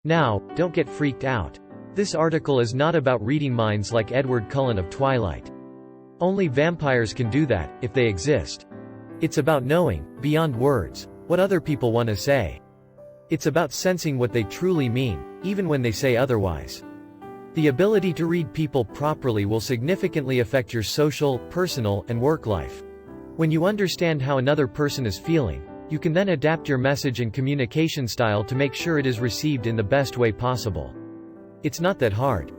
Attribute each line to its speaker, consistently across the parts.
Speaker 1: Now, don't get freaked out. This article is not about reading minds like Edward Cullen of Twilight. Only vampires can do that, if they exist. It's about knowing, beyond words, what other people want to say. It's about sensing what they truly mean, even when they say otherwise. The ability to read people properly will significantly affect your social, personal, and work life. When you understand how another person is feeling, you can then adapt your message and communication style to make sure it is received in the best way possible. It's not that hard.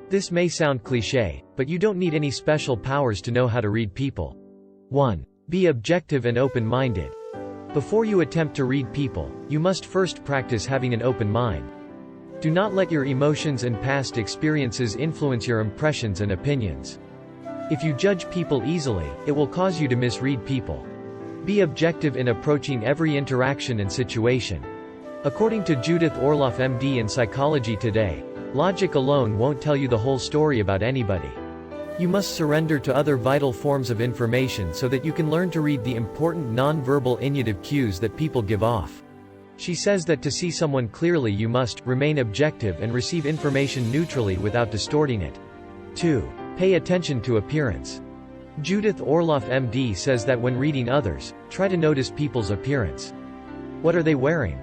Speaker 1: This may sound cliché, but you don't need any special powers to know how to read people. 1. Be objective and open-minded. Before you attempt to read people, you must first practice having an open mind. Do not let your emotions and past experiences influence your impressions and opinions. If you judge people easily, it will cause you to misread people. Be objective in approaching every interaction and situation. According to Judith Orloff MD in Psychology Today, logic alone won't tell you the whole story about anybody. You must surrender to other vital forms of information so that you can learn to read the important non-verbal intuitive cues that people give off. She says that to see someone clearly you must remain objective and receive information neutrally without distorting it. 2. Pay attention to appearance. Judith Orloff MD says that when reading others, try to notice people's appearance. What are they wearing?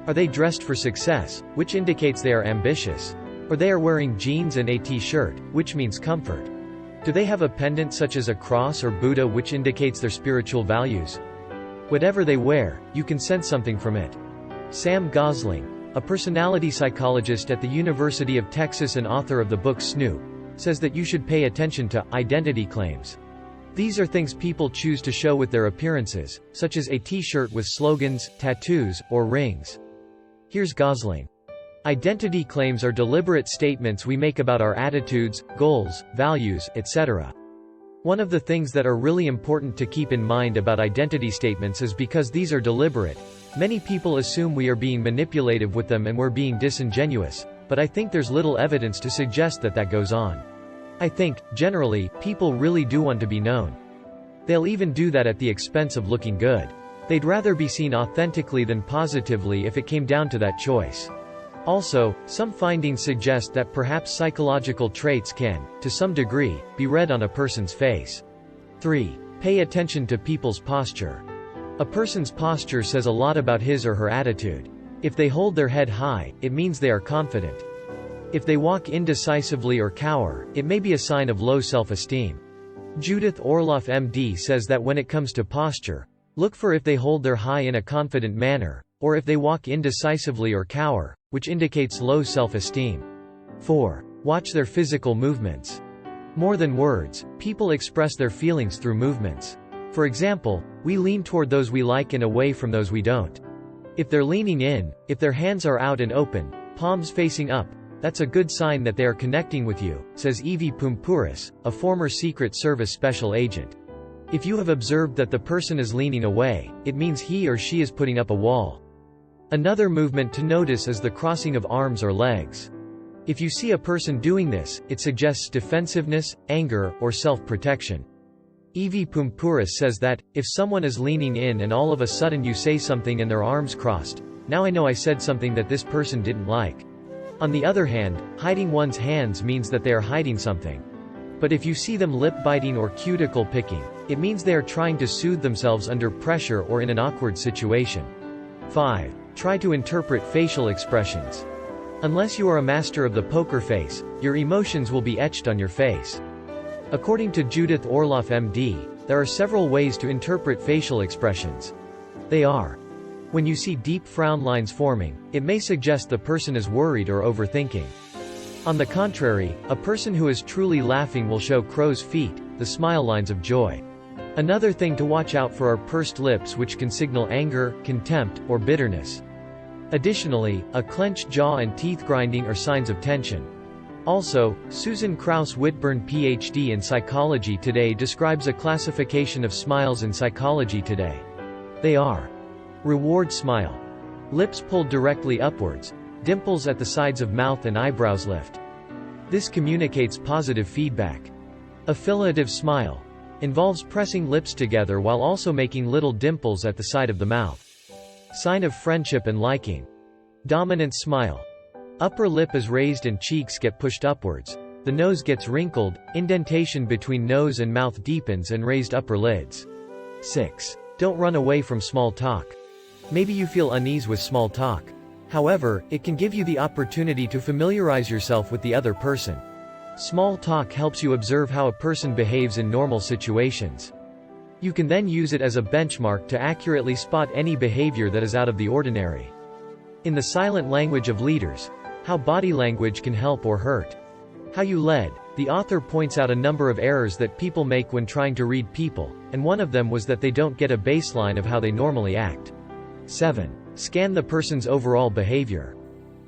Speaker 1: Are they dressed for success, which indicates they are ambitious? Or they are wearing jeans and a t-shirt, which means comfort? Do they have a pendant such as a cross or Buddha, which indicates their spiritual values? Whatever they wear, you can sense something from it. Sam Gosling, a personality psychologist at the University of Texas and author of the book Snoop, says that you should pay attention to identity claims. These are things people choose to show with their appearances, such as a t-shirt with slogans, tattoos, or rings. Here's Gosling. Identity claims are deliberate statements we make about our attitudes, goals, values, etc. One of the things that are really important to keep in mind about identity statements is because these are deliberate, many people assume we are being manipulative with them and we're being disingenuous, but I think there's little evidence to suggest that that goes on. I think, generally, people really do want to be known. They'll even do that at the expense of looking good. They'd rather be seen authentically than positively if it came down to that choice. Also, some findings suggest that perhaps psychological traits can, to some degree, be read on a person's face. 3. Pay attention to people's posture. A person's posture says a lot about his or her attitude. If they hold their head high, it means they are confident. If they walk indecisively or cower, it may be a sign of low self-esteem. Judith Orloff MD says that when it comes to posture, look for if they hold their high in a confident manner, or if they walk indecisively or cower, which indicates low self-esteem. 4. Watch their physical movements. More than words, people express their feelings through movements. For example, we lean toward those we like and away from those we don't. If they're leaning in, if their hands are out and open, palms facing up, that's a good sign that they are connecting with you, says Evie Pumpouris, a former Secret Service special agent. If you have observed that the person is leaning away, it means he or she is putting up a wall. Another movement to notice is the crossing of arms or legs. If you see a person doing this, it suggests defensiveness, anger, or self-protection. Evie Pumpouris says that, if someone is leaning in and all of a sudden you say something and their arms crossed, now I know I said something that this person didn't like. On the other hand, hiding one's hands means that they are hiding something. But if you see them lip-biting or cuticle picking, it means they are trying to soothe themselves under pressure or in an awkward situation. 5. Try to interpret facial expressions. Unless you are a master of the poker face, your emotions will be etched on your face. According to Judith Orloff MD, there are several ways to interpret facial expressions. They are: when you see deep frown lines forming, it may suggest the person is worried or overthinking. On the contrary, a person who is truly laughing will show crow's feet, the smile lines of joy. Another thing to watch out for are pursed lips, which can signal anger, contempt, or bitterness. Additionally, a clenched jaw and teeth grinding are signs of tension. Also, Susan Krauss Whitburn Ph.D. in Psychology Today describes a classification of smiles in Psychology Today. They are: reward smile, lips pulled directly upwards, dimples at the sides of mouth and eyebrows lift. This communicates positive feedback. Affiliative smile involves pressing lips together while also making little dimples at the side of the mouth. Sign of friendship and liking. Dominant smile Upper lip is raised and cheeks get pushed upwards. The nose gets wrinkled, indentation between nose and mouth deepens and raised upper lids. 6. Don't run away from small talk. Maybe you feel unease with small talk. However, it can give you the opportunity to familiarize yourself with the other person. Small talk helps you observe how a person behaves in normal situations. You can then use it as a benchmark to accurately spot any behavior that is out of the ordinary. In the silent language of leaders, how body language can help or hurt. How you led. The author points out a number of errors that people make when trying to read people, and one of them was that they don't get a baseline of how they normally act. 7. Scan the person's overall behavior.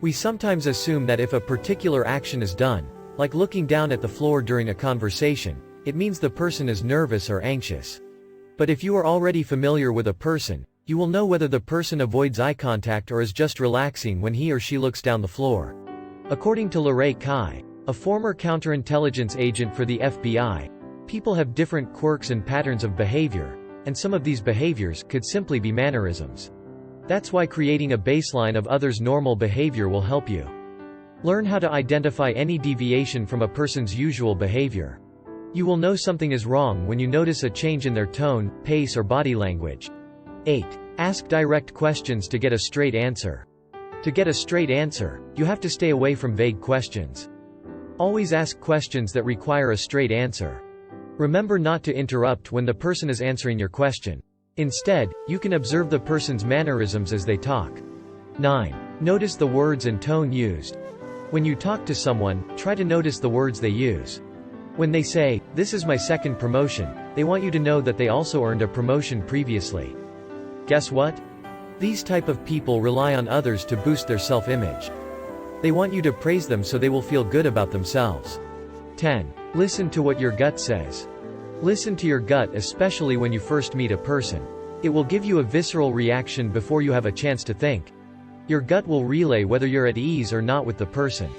Speaker 1: We sometimes assume that if a particular action is done, like looking down at the floor during a conversation, it means the person is nervous or anxious. But if you are already familiar with a person, you will know whether the person avoids eye contact or is just relaxing when he or she looks down the floor. According to Larry Kai, a former counterintelligence agent for the FBI, people have different quirks and patterns of behavior, and some of these behaviors could simply be mannerisms. That's why creating a baseline of others' normal behavior will help you. Learn how to identify any deviation from a person's usual behavior. You will know something is wrong when you notice a change in their tone, pace or body language. 8. Ask direct questions to get a straight answer. To get a straight answer, you have to stay away from vague questions. Always ask questions that require a straight answer. Remember not to interrupt when the person is answering your question. Instead, you can observe the person's mannerisms as they talk. 9. Notice the words and tone used. When you talk to someone, try to notice the words they use. When they say, "This is my second promotion," they want you to know that they also earned a promotion previously. Guess what? These type of people rely on others to boost their self-image. They want you to praise them so they will feel good about themselves. 10. Listen to what your gut says. Listen to your gut, especially when you first meet a person. It will give you a visceral reaction before you have a chance to think. Your gut will relay whether you're at ease or not with the person.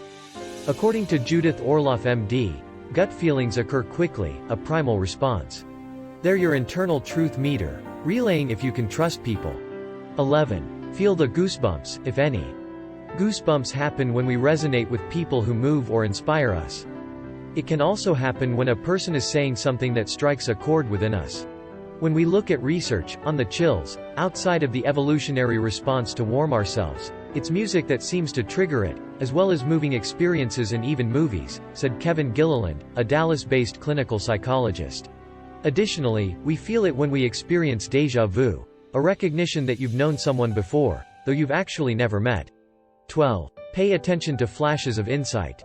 Speaker 1: According to Judith Orloff MD, gut feelings occur quickly, a primal response. They're your internal truth meter, relaying if you can trust people. 11. Feel the goosebumps, if any. Goosebumps happen when we resonate with people who move or inspire us. It can also happen when a person is saying something that strikes a chord within us. When we look at research on the chills, outside of the evolutionary response to warm ourselves, it's music that seems to trigger it, as well as moving experiences and even movies, said Kevin Gilliland, a Dallas-based clinical psychologist. Additionally, we feel it when we experience déjà vu, a recognition that you've known someone before, though you've actually never met. 12. Pay attention to flashes of insight.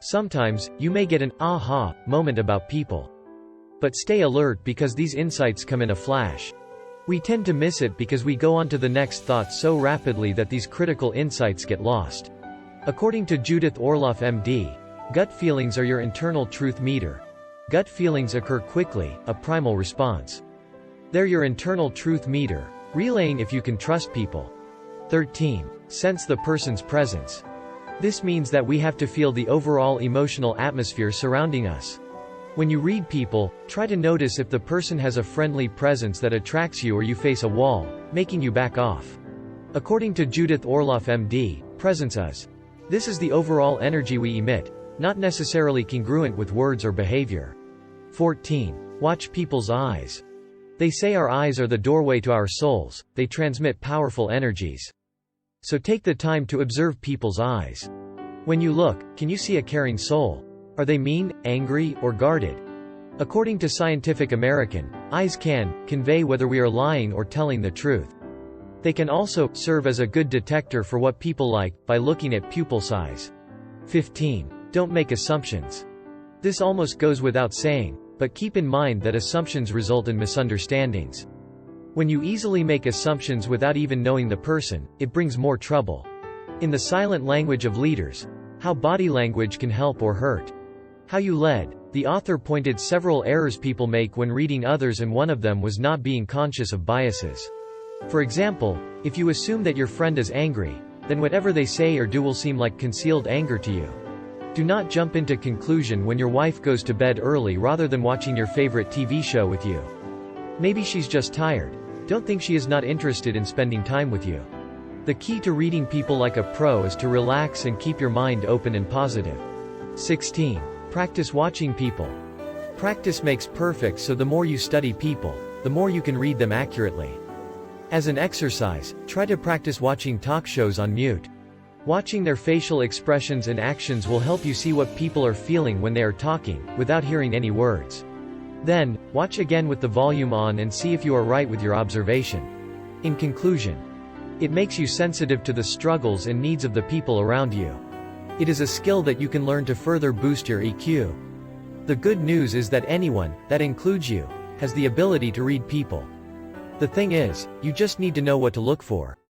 Speaker 1: Sometimes, you may get an aha moment about people. But stay alert because these insights come in a flash. We tend to miss it because we go on to the next thought so rapidly that these critical insights get lost. According to Judith Orloff MD, gut feelings are your internal truth meter. Gut feelings occur quickly, a primal response. They're your internal truth meter, relaying if you can trust people. 13. Sense the person's presence. This means that we have to feel the overall emotional atmosphere surrounding us. When you read people, try to notice if the person has a friendly presence that attracts you or you face a wall, making you back off. According to Judith Orloff MD, presence is. This is the overall energy we emit, not necessarily congruent with words or behavior. 14. Watch people's eyes. They say our eyes are the doorway to our souls, they transmit powerful energies. So take the time to observe people's eyes. When you look, can you see a caring soul? Are they mean, angry, or guarded? According to Scientific American, eyes can convey whether we are lying or telling the truth. They can also serve as a good detector for what people like, by looking at pupil size. 15. Don't make assumptions. This almost goes without saying, but keep in mind that assumptions result in misunderstandings. When you easily make assumptions without even knowing the person, it brings more trouble. In the silent language of leaders, how body language can help or hurt. How you led. The author pointed several errors people make when reading others, and one of them was not being conscious of biases. For example, if you assume that your friend is angry, then whatever they say or do will seem like concealed anger to you. Do not jump into conclusion when your wife goes to bed early rather than watching your favorite TV show with you. Maybe she's just tired. Don't think she is not interested in spending time with you. The key to reading people like a pro is to relax and keep your mind open and positive. 16. Practice watching people. Practice makes perfect, so the more you study people, the more you can read them accurately. As an exercise, try to practice watching talk shows on mute. Watching their facial expressions and actions will help you see what people are feeling when they are talking, without hearing any words. Then, watch again with the volume on and see if you are right with your observation. In conclusion, it makes you sensitive to the struggles and needs of the people around you. It is a skill that you can learn to further boost your EQ. The good news is that anyone, that includes you, has the ability to read people. The thing is, you just need to know what to look for.